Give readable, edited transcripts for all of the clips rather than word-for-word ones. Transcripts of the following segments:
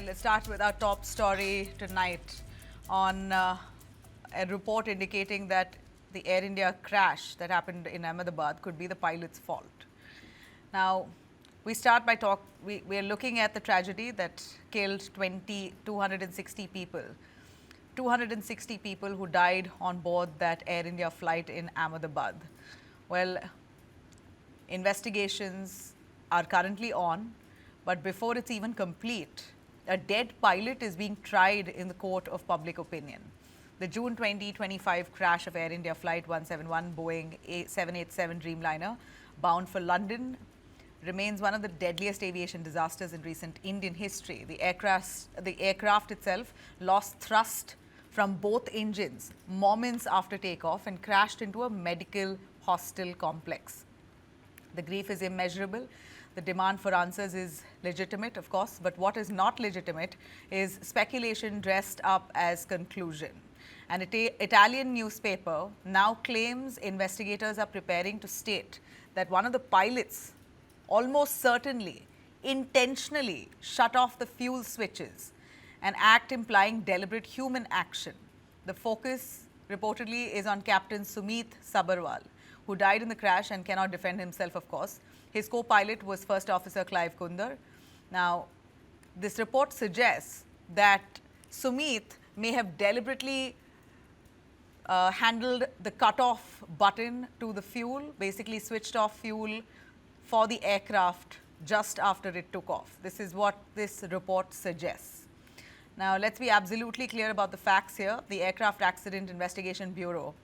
let's start with our top story tonight on a report indicating that the Air India crash that happened in Ahmedabad could be the pilot's fault. Now, we start by we are looking at the tragedy that killed 260 people. 260 people who died on board that Air India flight in Ahmedabad. Well, investigations are currently on, but before it's even complete, a dead pilot is being tried in the court of public opinion. The June 2025 crash of Air India Flight 171 Boeing 787 Dreamliner bound for London remains one of the deadliest aviation disasters in recent Indian history. The aircraft itself lost thrust from both engines moments after takeoff and crashed into a medical hostel complex. The grief is immeasurable. The demand for answers is legitimate, of course, but what is not legitimate is speculation dressed up as conclusion. An Italian newspaper now claims investigators are preparing to state that one of the pilots almost certainly intentionally shut off the fuel switches, an act implying deliberate human action. The focus reportedly is on Captain Sumit Sabharwal, who died in the crash and cannot defend himself, of course. His co-pilot was First Officer Clive Kundar. Now, this report suggests that Sumit may have deliberately handled the cut-off button to the fuel, basically switched off fuel for the aircraft just after it took off. This is what this report suggests. Now, let's be absolutely clear about the facts here. The Aircraft Accident Investigation Bureau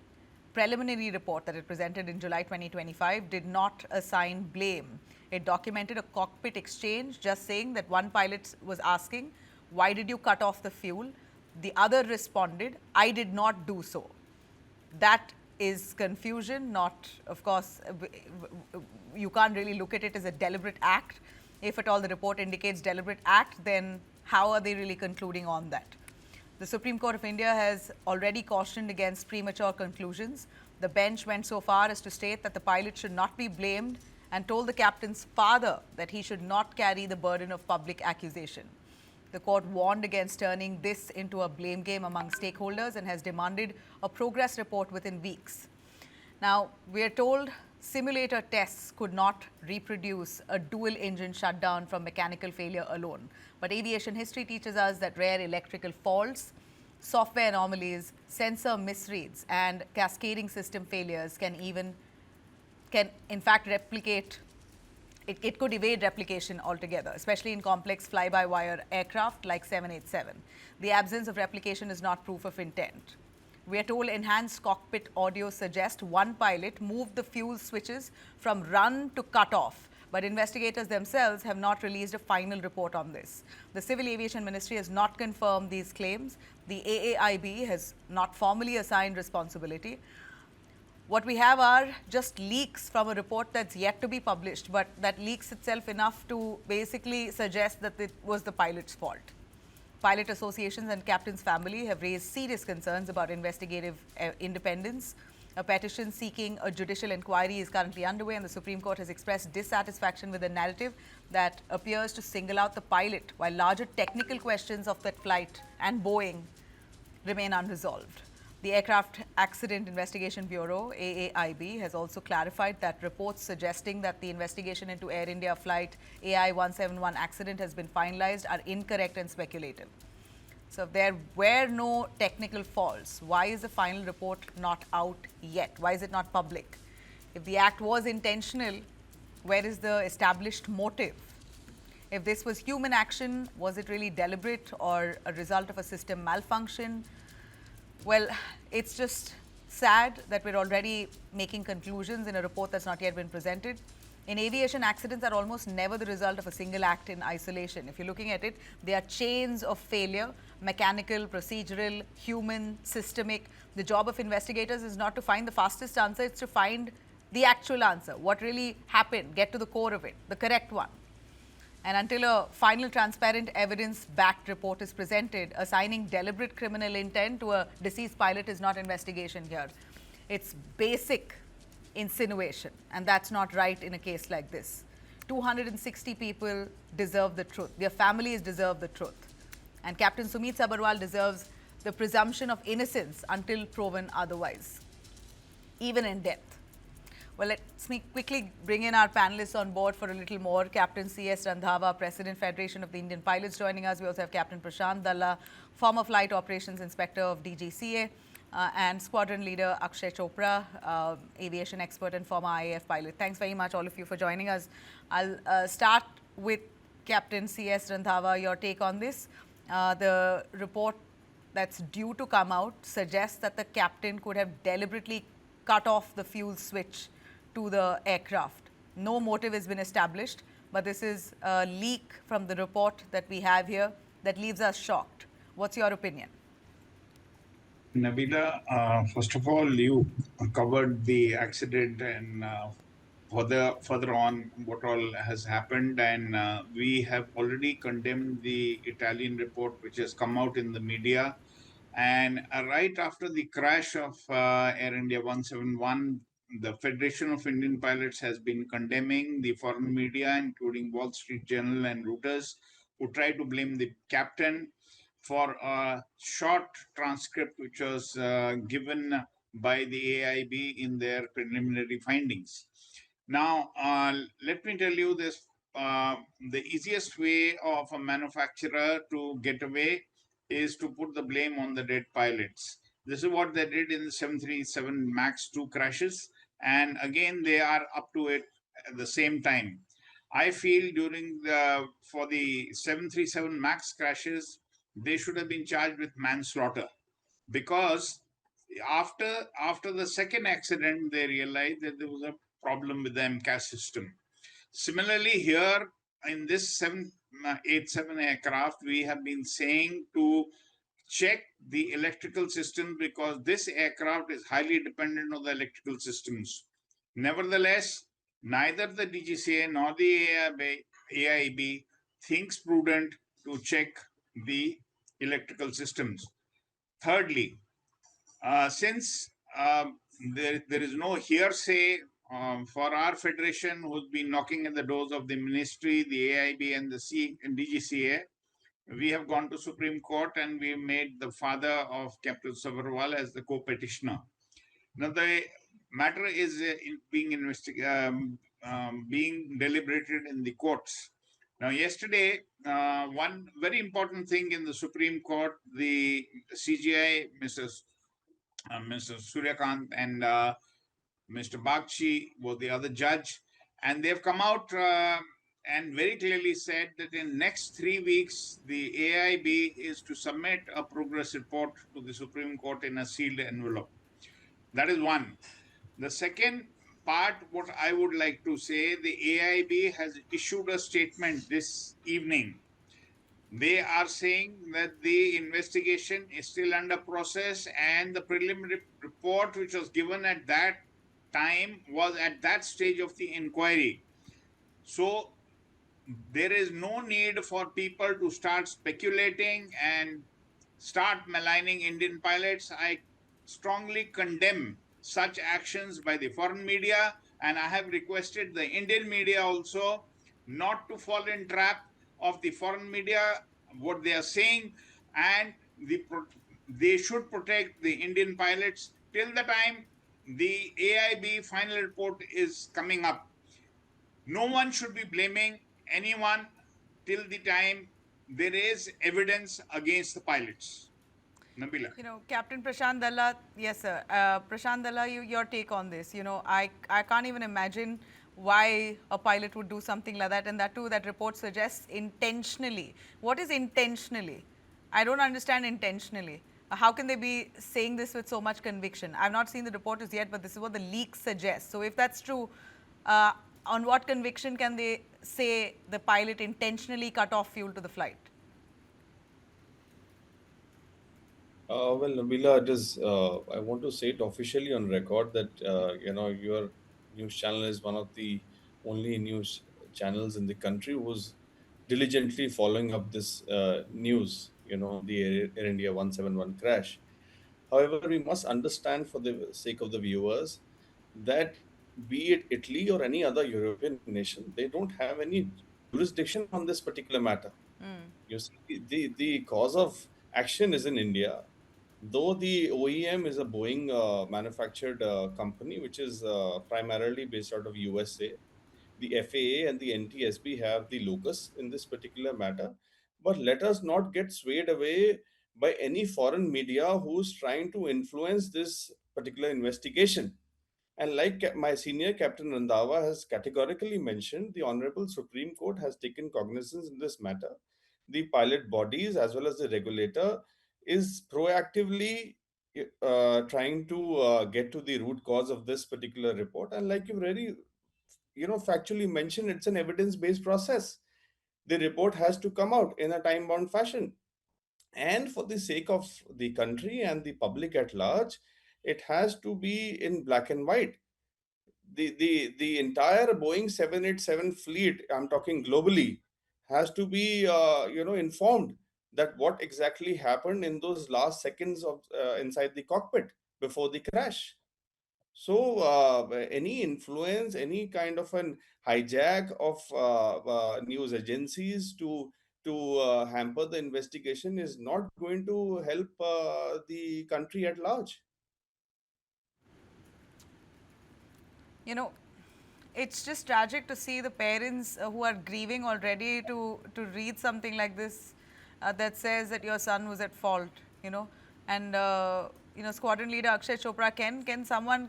preliminary report that it presented in July 2025 did not assign blame. It documented a cockpit exchange just saying that one pilot was asking, "Why did you cut off the fuel?" The other responded, "I did not do so." That is confusion, not, of course, you can't really look at it as a deliberate act. If at all the report indicates deliberate act, then how are they really concluding on that? The Supreme Court of India has already cautioned against premature conclusions. The bench went so far as to state that the pilot should not be blamed and told the captain's father that he should not carry the burden of public accusation. The court warned against turning this into a blame game among stakeholders and has demanded a progress report within weeks. Now, we are told simulator tests could not reproduce a dual engine shutdown from mechanical failure alone. But aviation history teaches us that rare electrical faults, software anomalies, sensor misreads, and cascading system failures can in fact replicate. It could evade replication altogether, especially in complex fly-by-wire aircraft like 787. The absence of replication is not proof of intent. We are told enhanced cockpit audio suggests one pilot moved the fuel switches from run to cut off, but investigators themselves have not released a final report on this. The Civil Aviation Ministry has not confirmed these claims. The AAIB has not formally assigned responsibility. What we have are just leaks from a report that's yet to be published, but that leaks itself enough to basically suggest that it was the pilot's fault. Pilot associations and captain's family have raised serious concerns about investigative independence. A petition seeking a judicial inquiry is currently underway, and the Supreme Court has expressed dissatisfaction with a narrative that appears to single out the pilot, while larger technical questions of that flight and Boeing remain unresolved. The Aircraft Accident Investigation Bureau, AAIB, has also clarified that reports suggesting that the investigation into Air India flight AI 171 accident has been finalized are incorrect and speculative. So if there were no technical faults, why is the final report not out yet? Why is it not public? If the act was intentional, where is the established motive? If this was human action, was it really deliberate or a result of a system malfunction? Well, it's just sad that we're already making conclusions in a report that's not yet been presented. In aviation, accidents are almost never the result of a single act in isolation. If you're looking at it, they are chains of failure, mechanical, procedural, human, systemic. The job of investigators is not to find the fastest answer, it's to find the actual answer. What really happened, get to the core of it, the correct one. And until a final transparent evidence-backed report is presented, assigning deliberate criminal intent to a deceased pilot is not investigation here. It's basic insinuation, and that's not right in a case like this. 260 people deserve the truth. Their families deserve the truth. And Captain Sumit Sabharwal deserves the presumption of innocence until proven otherwise, even in death. Well, let's quickly bring in our panelists on board for a little more. Captain C.S. Randhawa, President, Federation of the Indian Pilots, joining us. We also have Captain Prashant Dalla, former Flight Operations Inspector of DGCA, and Squadron Leader Akshay Chopra, aviation expert and former IAF pilot. Thanks very much, all of you, for joining us. I'll start with Captain C.S. Randhawa, your take on this. The report that's due to come out suggests that the captain could have deliberately cut off the fuel switch to the aircraft. No motive has been established, but this is a leak from the report that we have here that leaves us shocked. What's your opinion? Nabila, first of all, you covered the accident and further on what all has happened, and we have already condemned the Italian report which has come out in the media. And right after the crash of Air India 171, the Federation of Indian Pilots has been condemning the foreign media, including Wall Street Journal and Reuters, who try to blame the captain for a short transcript which was given by the AIB in their preliminary findings. Now, let me tell you this. The easiest way of a manufacturer to get away is to put the blame on the dead pilots. This is what they did in the 737 MAX 2 crashes. And again, they are up to it at the same time. I feel for the 737 MAX crashes, they should have been charged with manslaughter, because after the second accident, they realized that there was a problem with the MCAS system. Similarly, here in this 787 aircraft, we have been saying to check the electrical system, because this aircraft is highly dependent on the electrical systems. Nevertheless, neither the DGCA nor the AIB thinks prudent to check the electrical systems. Thirdly, since there is no hearsay for our federation, who's been knocking at the doors of the ministry, the AIB, and the DGCA, we have gone to Supreme Court and we made the father of Captain Sabharwal as the co-petitioner. Now the matter is being deliberated in the courts. Now, yesterday, one very important thing in the Supreme Court, the CGI, Mr. Suryakant and Mr. Bagchi was the other judge, and they've come out and very clearly said that in next 3 weeks, the AIB is to submit a progress report to the Supreme Court in a sealed envelope. That is one. The second part, what I would like to say, the AIB has issued a statement this evening. They are saying that the investigation is still under process, and the preliminary report which was given at that time was at that stage of the inquiry. So there is no need for people to start speculating and start maligning Indian pilots. I strongly condemn such actions by the foreign media, and I have requested the Indian media also not to fall in trap of the foreign media, what they are saying, and they should protect the Indian pilots till the time the AIB final report is coming up. No one should be blaming anyone till the time there is evidence against the pilots. Nabila. Captain Prashant Dalla, yes, sir. Prashant Dalla, your take on this. I can't even imagine why a pilot would do something like that, and that too, that report suggests intentionally. What is intentionally? I don't understand intentionally. How can they be saying this with so much conviction? I've not seen the report as yet, but this is what the leak suggests. So if that's true, on what conviction can they say the pilot intentionally cut off fuel to the flight? Well, Nabila, it is. I want to say it officially on record that your news channel is one of the only news channels in the country who's diligently following up this news. The Air India 171 crash. However, we must understand, for the sake of the viewers, that be it Italy or any other European nation, they don't have any jurisdiction on this particular matter. You see, the cause of action is in India, though the OEM is a Boeing manufactured company, which is primarily based out of USA. The FAA and the NTSB have the locus in this particular matter. But let us not get swayed away by any foreign media who's trying to influence this particular investigation. And like my senior Captain Randhawa has categorically mentioned, the Honorable Supreme Court has taken cognizance in this matter. The pilot bodies as well as the regulator is proactively trying to get to the root cause of this particular report. And like you very, factually mentioned, it's an evidence-based process. The report has to come out in a time-bound fashion. And for the sake of the country and the public at large, it has to be in black and white. The entire Boeing 787 fleet, I'm talking globally, has to be informed that what exactly happened in those last seconds of inside the cockpit before the crash. So any influence, any kind of an hijack of news agencies to hamper the investigation is not going to help the country at large. You know, it's just tragic to see the parents who are grieving already to read something like this that says that your son was at fault, and squadron leader Akshay Chopra, can someone,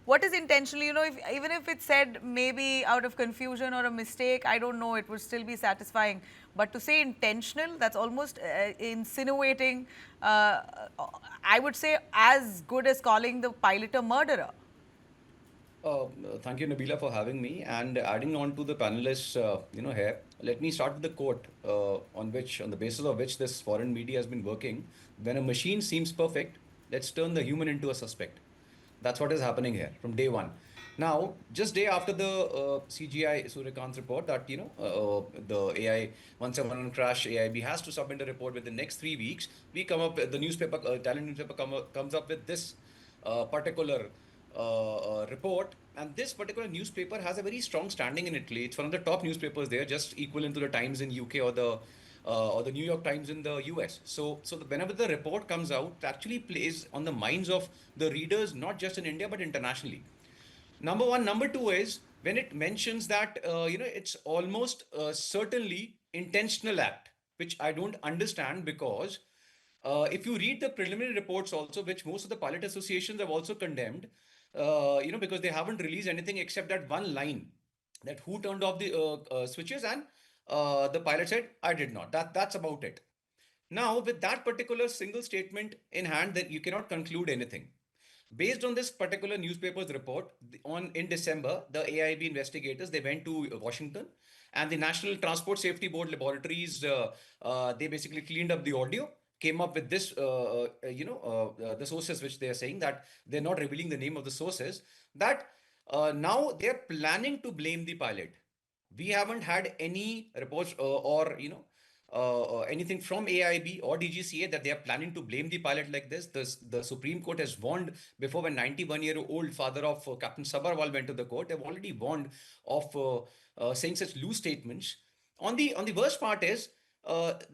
what is intentionally, if, even if it's said maybe out of confusion or a mistake, I don't know, it would still be satisfying, but to say intentional, that's almost insinuating, I would say, as good as calling the pilot a murderer. Thank you, Nabila, for having me. And adding on to the panelists, here, let me start with the quote on the basis of which this foreign media has been working. When a machine seems perfect, let's turn the human into a suspect. That's what is happening here from day one. Now, just day after the CGI Suryakant's report that, the AI 171 crash, AIB has to submit a report within the next 3 weeks, we come up, the newspaper, Italian newspaper comes up with this particular report, and this particular newspaper has a very strong standing in Italy. It's one of the top newspapers there, just equivalent to the Times in UK or the New York Times in the US. Whenever the report comes out, it actually plays on the minds of the readers, not just in India but internationally. Number one. Number two is when it mentions that it's almost certainly intentional act, which I don't understand, because if you read the preliminary reports also, which most of the pilot associations have also condemned, because they haven't released anything except that one line, that who turned off the switches, and the pilot said, I did not. That's about it. Now, with that particular single statement in hand, then you cannot conclude anything. Based on this particular newspaper's report, in December, the AIB investigators, they went to Washington, and the National Transport Safety Board laboratories, they basically cleaned up the audio, came up with this, the sources which they are saying, that they're not revealing the name of the sources, that now they're planning to blame the pilot. We haven't had any reports or anything from AIB or DGCA that they are planning to blame the pilot like this. The Supreme Court has warned before, when 91-year-old father of Captain Sabharwal went to the court. They've already warned of saying such loose statements. On the worst part is,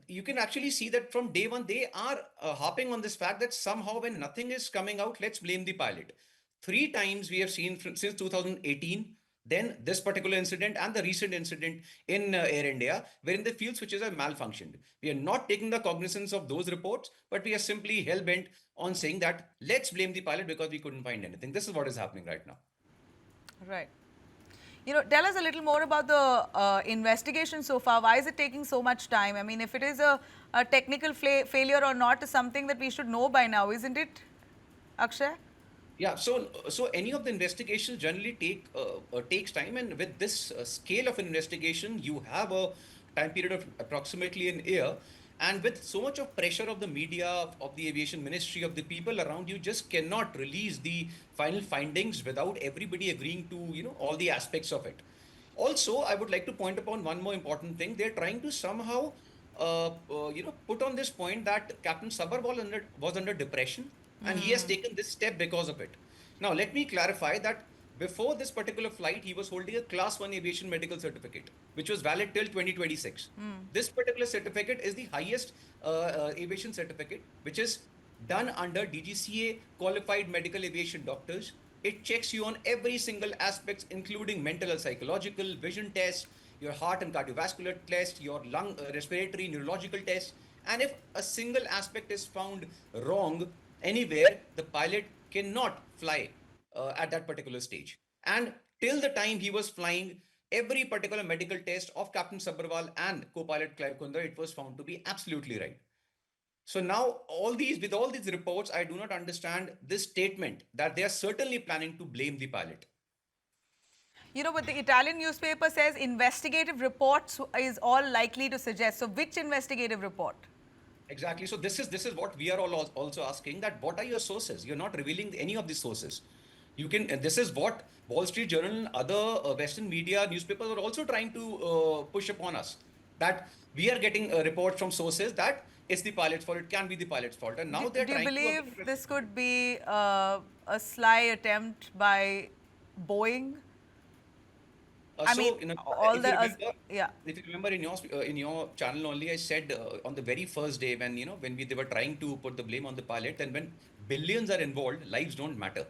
you can actually see that from day one they are harping on this fact that somehow when nothing is coming out, let's blame the pilot. 3 times we have seen since 2018, then this particular incident and the recent incident in Air India, wherein the fuel switches are malfunctioned. We are not taking the cognizance of those reports, but we are simply hell-bent on saying that let's blame the pilot because we couldn't find anything. This is what is happening right now. Right. Tell us a little more about the investigation so far. Why is it taking so much time? I mean, if it is a technical failure or not is something that we should know by now, isn't it, Akshay? Yeah, so any of the investigations generally takes time, and with this scale of an investigation, you have a time period of approximately an year, and with so much of pressure of the media, of the aviation ministry, of the people around you, just cannot release the final findings without everybody agreeing to all the aspects of it. Also, I would like to point upon one more important thing. They're trying to somehow put on this point that Captain Sabharwal was under depression, and he has taken this step because of it. Now, let me clarify that Before this particular flight, he was holding a Class 1 aviation medical certificate, which was valid till 2026. This particular certificate is the highest aviation certificate, which is done under DGCA qualified medical aviation doctors. It checks you on every single aspect, including mental and psychological, vision tests, your heart and cardiovascular test, your lung, respiratory, neurological tests. And if a single aspect is found wrong anywhere, the pilot cannot fly at that particular stage. And till the time he was flying, every particular medical test of Captain Sabharwal and co-pilot Clive Kundra, it was found to be absolutely right. So now with all these reports, I do not understand this statement that they are certainly planning to blame the pilot. You know, but the Italian newspaper says investigative reports is all likely to suggest. So which investigative report? Exactly. So this is what we are all also asking, that what are your sources? You're not revealing any of the sources. You can. This is what Wall Street Journal and other Western media newspapers are also trying to push upon us, that we are getting a report from sources that it's the pilot's fault. It can be the pilot's fault, and now they're Do you trying believe to. this could be a sly attempt by Boeing? I So, mean, you know, all the yeah. if you remember in your channel only, I said on the very first day when they were trying to put the blame on the pilot, and when billions are involved, lives don't matter.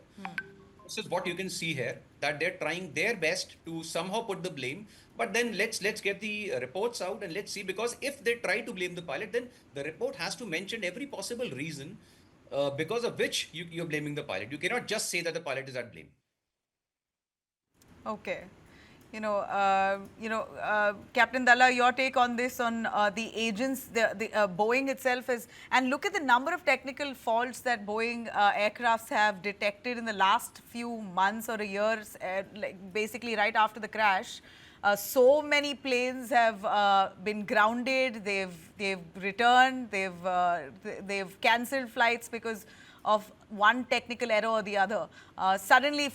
This is what you can see here, that they're trying their best to somehow put the blame. But then let's get the reports out and let's see, because if they try to blame the pilot, then the report has to mention every possible reason because of which you're blaming the pilot. You cannot just say that the pilot is at blame. Okay. Captain Dalla, your take on this, on the agents, the Boeing itself is, and look at the number of technical faults that Boeing aircrafts have detected in the last few months or a year, like basically right after the crash. So many planes have been grounded. They've returned. They've cancelled flights because of one technical error or the other. Suddenly,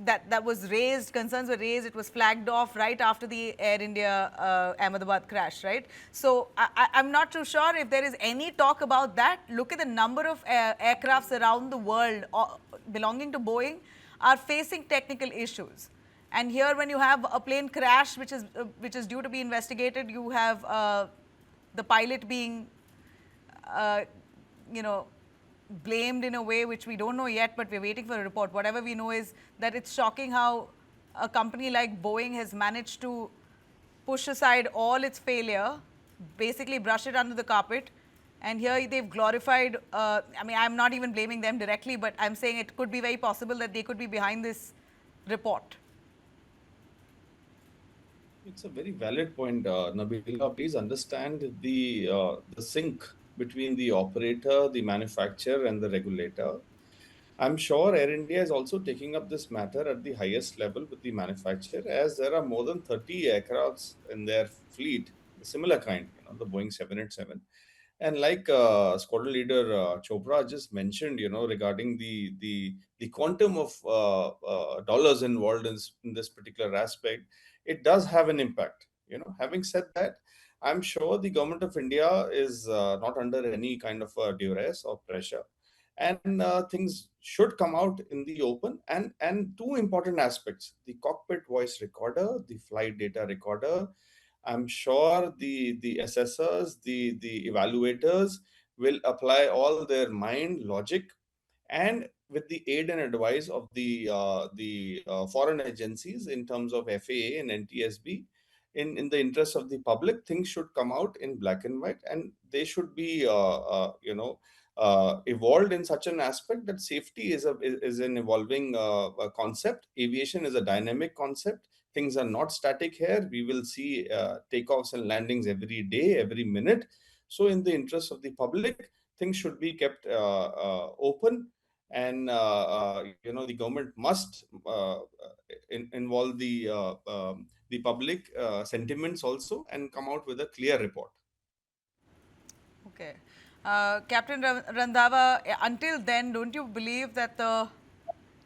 that was raised, concerns were raised, it was flagged off right after the Air India Ahmedabad crash, right? So I'm not too sure if there is any talk about that. Look at the number of aircrafts around the world belonging to Boeing are facing technical issues. And here, when you have a plane crash, which is due to be investigated, you have the pilot being, blamed in a way which we don't know yet, but we're waiting for a report. Whatever we know is that it's shocking how a company like Boeing has managed to push aside all its failure, basically brush it under the carpet. And here they've glorified, I'm not even blaming them directly, but I'm saying it could be very possible that they could be behind this report. It's a very valid point, Nabila. Please understand the sync between the operator, the manufacturer, and the regulator. I'm sure Air India is also taking up this matter at the highest level with the manufacturer, as there are more than 30 aircrafts in their fleet, similar kind, the Boeing 787. And like squadron leader Chopra just mentioned, regarding the quantum of dollars involved in this particular aspect, it does have an impact. Having said that, I'm sure the government of India is not under any kind of duress or pressure, and things should come out in the open. And two important aspects: the cockpit voice recorder, the flight data recorder. I'm sure the assessors, the evaluators will apply all their mind, logic, and with the aid and advice of the foreign agencies in terms of FAA and NTSB, in the interest of the public, things should come out in black and white, and they should be evolved in such an aspect that safety is an evolving concept. Aviation is a dynamic concept. Things are not static here. We will see takeoffs and landings every day, every minute. So, in the interest of the public, things should be kept open, and the government must involve the public sentiments also, and come out with a clear report. Okay. Captain Randhawa, until then, don't you believe that the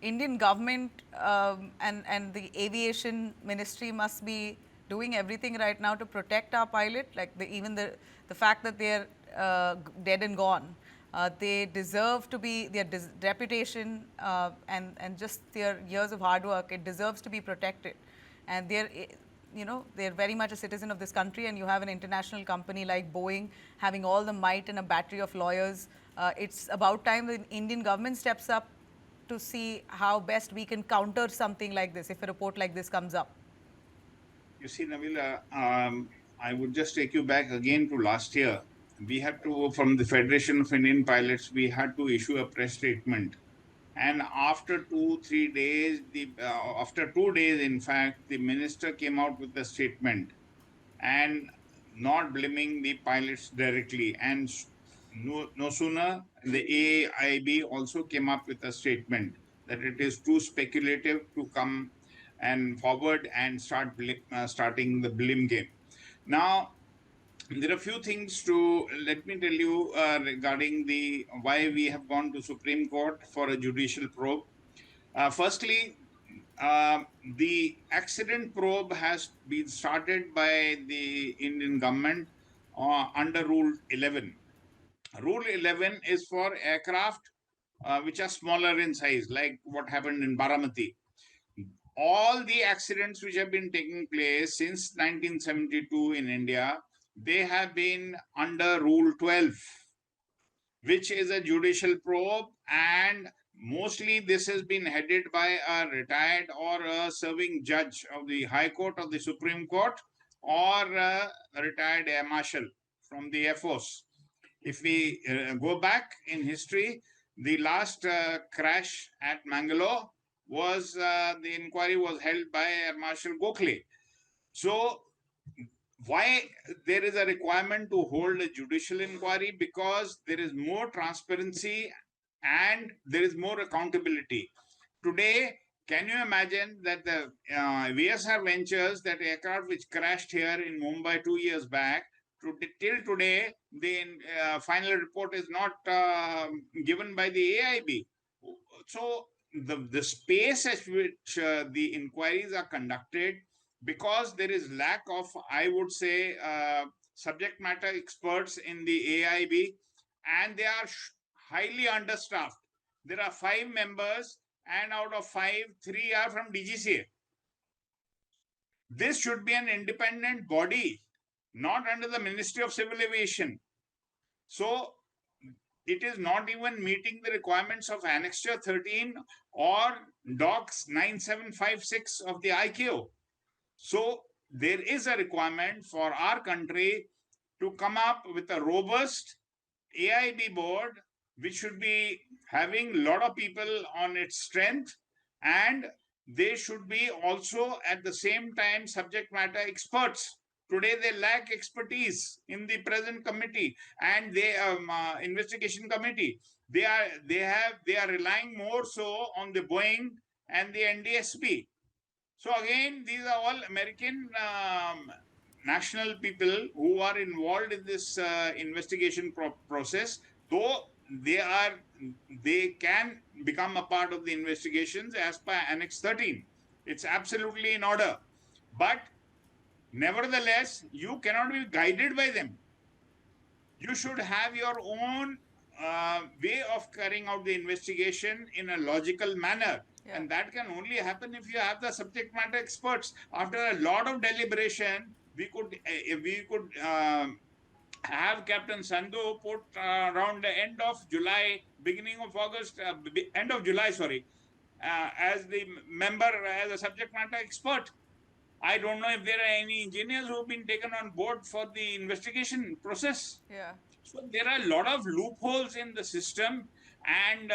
Indian government and the aviation ministry must be doing everything right now to protect our pilot? Like even the fact that they're dead and gone. They deserve to be, their reputation and just their years of hard work, it deserves to be protected. And they're, you know, they're very much a citizen of this country, and you have an international company like Boeing having all the might and a battery of lawyers. It's about time the Indian government steps up to see how best we can counter something like this if a report like this comes up. You see, Nabila, I would just take you back again to last year. We had to, from the Federation of Indian Pilots, we had to issue a press statement. And after 2-3 days, after 2 days, in fact, the minister came out with a statement and not blaming the pilots directly. And no sooner, the AIB also came up with a statement that it is too speculative to come and forward and starting the blame game. Now, there are a few things to let me tell you regarding the why we have gone to Supreme Court for a judicial probe. Firstly, the accident probe has been started by the Indian government under Rule 11. Rule 11 is for aircraft which are smaller in size, like what happened in Baramati. All the accidents which have been taking place since 1972 in India, they have been under Rule 12, which is a judicial probe, and mostly this has been headed by a retired or a serving judge of the High Court of the Supreme Court, or a retired air marshal from the Air Force. If we go back in history, the last crash at Mangalore was, the inquiry was held by Air Marshal Gokhale. So why there is a requirement to hold a judicial inquiry? Because there is more transparency and there is more accountability. Today, can you imagine that the VSR Ventures, that aircraft which crashed here in Mumbai 2 years back, till today, the final report is not given by the AIB. So the space at which the inquiries are conducted, because there is lack of, I would say, subject matter experts in the AIB, and they are highly understaffed. There are 5 members, and out of 5, 3 are from DGCA. This should be an independent body, not under the Ministry of Civil Aviation. So it is not even meeting the requirements of Annexure 13 or Docs 9756 of the ICAO. So there is a requirement for our country to come up with a robust AIB board, which should be having a lot of people on its strength, and they should be also at the same time subject matter experts. Today they lack expertise in the present committee and the investigation committee. They are relying more so on the Boeing and the NDSP. So again, these are all American national people who are involved in this investigation process. Though they can become a part of the investigations as per Annex 13. It's absolutely in order. But nevertheless, you cannot be guided by them. You should have your own way of carrying out the investigation in a logical manner. Yeah. And that can only happen if you have the subject matter experts. After a lot of deliberation, we could have Captain Sandhu put around the end of July, beginning of August, end of July, sorry, as the member, as a subject matter expert. I don't know if there are any engineers who have been taken on board for the investigation process. Yeah. So there are a lot of loopholes in the system, and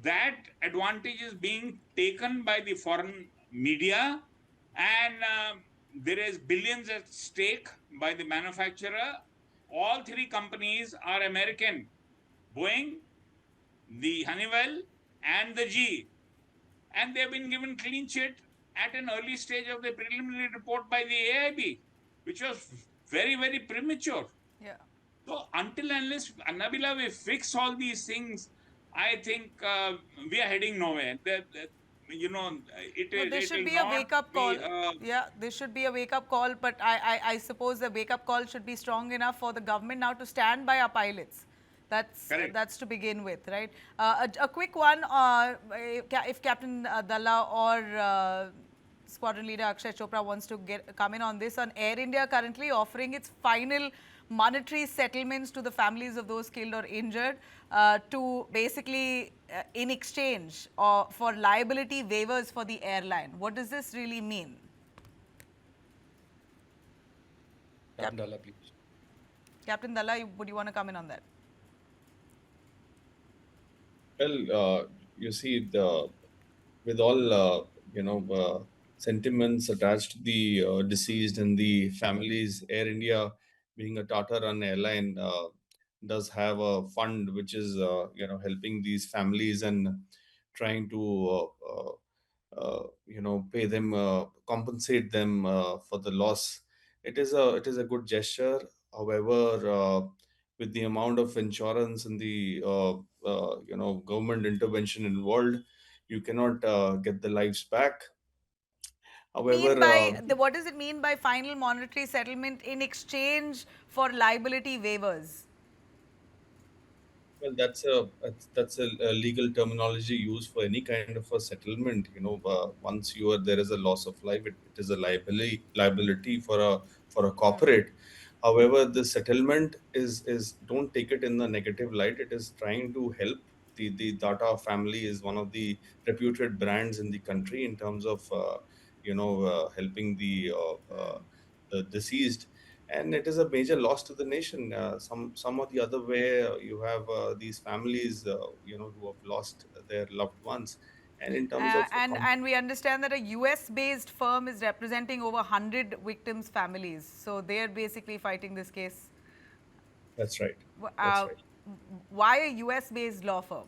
that advantage is being taken by the foreign media, and there is billions at stake by the manufacturer. All 3 companies are American: Boeing, the Honeywell, and the GE. And they've been given clean sheet at an early stage of the preliminary report by the AIB, which was very, very premature. Yeah. So until unless, Nabila, we fix all these things, I think we are heading nowhere. You know, there should be a wake-up call. Yeah, there should be a wake-up call, but I suppose the wake-up call should be strong enough for the government now to stand by our pilots. Correct. That's to begin with, right? A quick one, if Captain Dalla or Squadron Leader Akshay Chopra wants to come in on this. On Air India currently offering its final monetary settlements to the families of those killed or injured to basically in exchange for liability waivers for the airline. What does this really mean? Captain Dalla, please. Captain Dalla, would you want to come in on that? Well, you see, with all sentiments attached to the deceased and the families, Air India, being a Tata-run airline, does have a fund which is helping these families and trying to pay them, compensate them for the loss. It is a good gesture. However, with the amount of insurance and the government intervention involved, you cannot get the lives back. However, What does it mean by final monetary settlement in exchange for liability waivers? well, that's a legal terminology used for any kind of a settlement. Once there is a loss of life, it is a liability for a corporate. However, the settlement is don't take it in the negative light. It is trying to help. The Tata family is one of the reputed brands in the country in terms of helping the deceased, and it is a major loss to the nation. Some or the other way, you have these families, who have lost their loved ones, and in terms of And we understand that a US-based firm is representing over 100 victims' families. So they're basically fighting this case. that's right. Uh, That's right. Why a US-based law firm?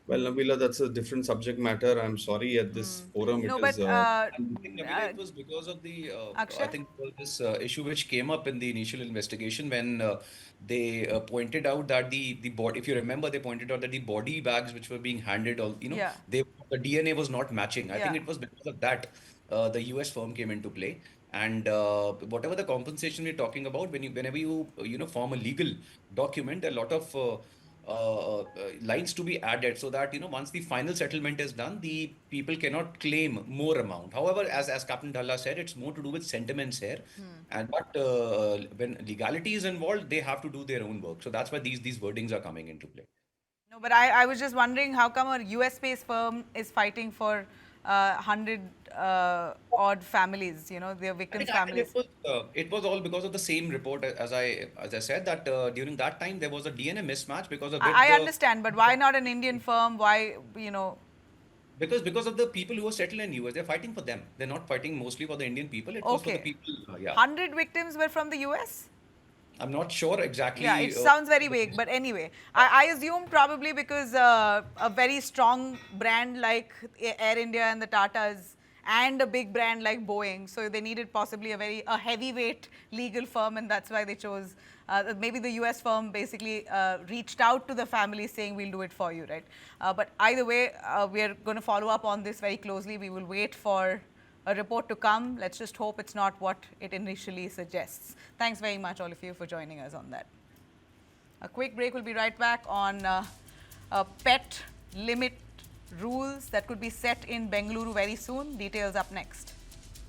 Well, Nabila, that's a different subject matter. I'm sorry at this forum. No, It but is. I think, Nabila, it was because of the, Akshay? I think it was this issue which came up in the initial investigation when they pointed out that the body, if you remember, they pointed out that the body bags which were being handed, Yeah. the DNA was not matching. I think Yeah. it was because of that the US firm came into play. And whatever the compensation we're talking about, whenever you form a legal document, a lot of lines to be added so that once the final settlement is done, the people cannot claim more amount. However, as Captain Dhalla said, it's more to do with sentiments here, and but when legality is involved, they have to do their own work. So that's why these wordings are coming into play. No, but I was just wondering how come a US-based firm is fighting for 100 odd families, their victims' I think families. it was all because of the same report as I said that during that time there was a DNA mismatch because of which I the understand, but why not an Indian firm? Why, because of the people who are settled in US, they're fighting for them. They're not fighting mostly for the Indian people. It was for the okay. people. Yeah, 100 victims were from the US? I'm not sure exactly. Yeah, it sounds very vague, but anyway, I assume probably because a very strong brand like Air India and the Tatas and a big brand like Boeing, so they needed possibly a heavyweight legal firm, and that's why they chose. Maybe the US firm basically reached out to the family saying, we'll do it for you, right? But either way, we are going to follow up on this very closely. We will wait for a report to come. Let's just hope it's not what it initially suggests. Thanks very much, all of you, for joining us on that. A quick break. We'll be right back on pet limit rules that could be set in Bengaluru very soon. Details up next.